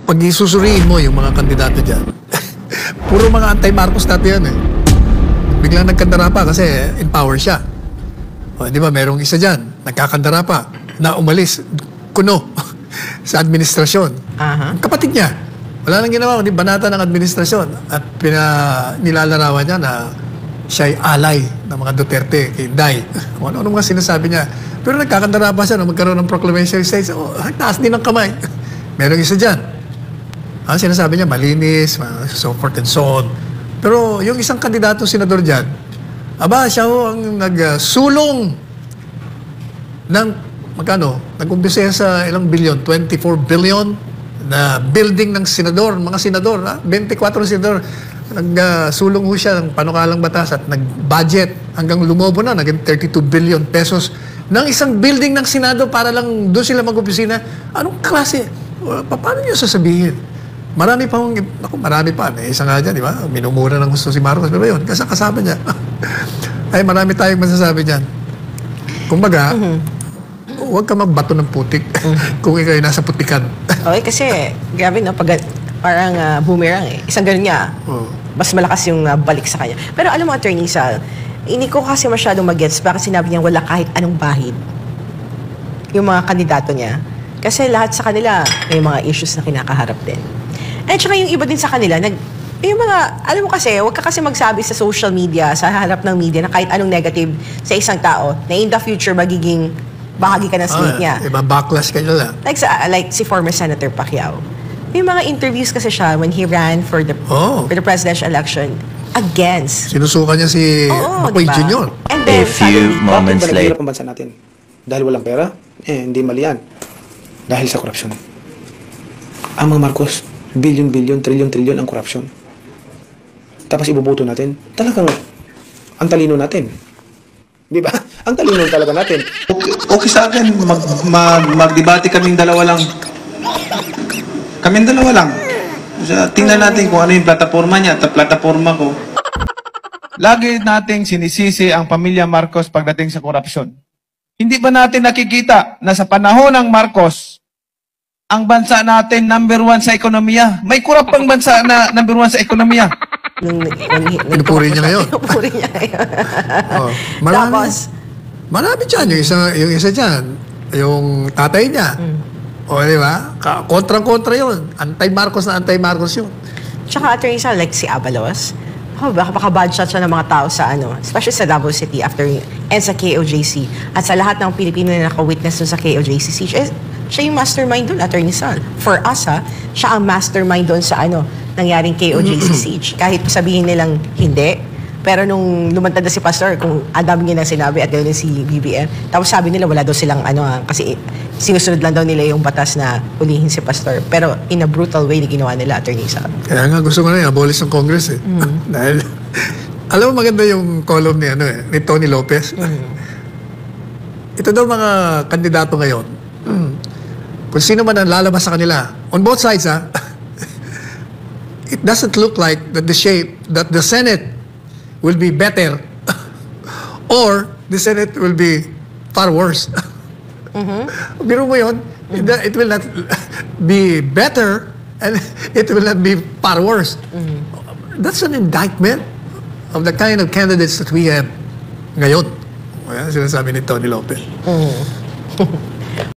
pag isusuriin mo yung mga kandidato dyan, puro mga anti-Marcos dati yan eh. Biglang nagkandara pa kasi in power siya. O, di ba, merong isa dyan, nagkakandara pa, na umalis, kuno, sa administrasyon. Ang kapatid niya, wala nang ginawa, kundi banata ng administrasyon. At nilalarawan niya na siya'y alay ng mga Duterte, kay Inday. Kung ano mga sinasabi niya. Pero nagkakandara pa siya nung magkaroon ng proclamation stage. Oh, taas din ng kamay. Merong isa dyan. Ang sinasabi niya, malinis, so forth and so on. Pero yung isang kandidato senador dyan, aba, siya ho ang nagsulong ng, magkano? Nag-umpisa sa ilang bilyon? 24 billion na building ng senador, mga senador, 24 senador. Nagsulong ho siya ng panukalang batas at nag-budget hanggang lumobo na, naging 32 billion pesos ng isang building ng Senado para lang doon sila mag-opisina. Anong klase? Paano niyo sasabihin? Marami pa hong, ako marami pa. May isa nga dyan, di ba? Minumura ng gusto si Marcos. Pero yun, kasama niya. Ay, marami tayong masasabi dyan. Kumbaga, huwag ka magbato ng putik kung ikaw ay nasa putikan. Okay, kasi, grabe no, parang boomerang eh. Isang ganun niya, mas malakas yung balik sa kanya. Pero alam mo, Attorney Sal, hindi ko kasi masyadong mag-gets bakit sinabi niya wala kahit anong bahid yung mga kandidato niya. Kasi lahat sa kanila may mga issues na kinakaharap din. At saka yung iba din sa kanila, yung mga, alam mo kasi, huwag ka kasi magsabi sa social media, sa harap ng media, na kahit anong negative sa isang tao, na in the future magiging bahagi ka ng slate niya. Backlash ka nila. Like si former Senator Pacquiao. May mga interviews kasi siya when he ran for the presidential election against. Sinusukan niya si McCoy Jr. And then, a few moments later. Bakit ang bansa natin? Dahil walang pera? Hindi mali yan. Dahil sa korupsyon. Ang mga Marcos, bilyon-bilyon, trilyon-trilyon ang korupsyon. Tapos ibubuto natin, talagang ang talino natin. Di ba? Ang talino talaga natin. Okay sa akin, magdebate kaming dalawa lang. Kaming dalawa lang. Tingnan natin kung ano yung plataforma niya at plataforma ko. Lagi nating sinisisi ang pamilya Marcos pagdating sa korupsyon. Hindi ba natin nakikita na sa panahon ng Marcos, ang bansa natin number 1 sa ekonomiya? May kurap pang bansa na number 1 sa ekonomiya. Pinupuri niya ngayon. Pinupuri niya ngayon. Marami dyan. Yung isa dyan, yung tatay niya. O, di ba? Kontra-kontra yun. Anti-Marcos na anti-Marcos yun. Tsaka, Attorney Sal, like si Abalos, baka bad shot siya ng mga tao sa especially sa Davao City and sa KOJC. At sa lahat ng Pilipino na naka-witness dun sa KOJC siege, siya yung mastermind doon, Attorney Sal. For us, siya ang mastermind doon sa nangyaring KOJC siege. Kahit sabihin nilang hindi, pero nung lumantad na si Pastor, kung ang dami niya nang sinabi at ganoon si BBM, tapos sabi nila wala daw silang kasi sinusunod lang daw nila yung batas na hulihin si Pastor. Pero in a brutal way na ginawa nila, Attorney Sal. Kaya nga gusto ko na abolish ng Congress eh. Dahil, alam mo maganda yung column ni Tony Lopez. Ito daw mga kandidato ngayon. Kung sino man ang lalabas sa kanila, on both sides it doesn't look like that the Senate will be better or the Senate will be far worse. Biro mo yun, it will not be better and it will not be far worse. That's an indictment of the kind of candidates that we have ngayon. Sinasabi ni Tony Lopez.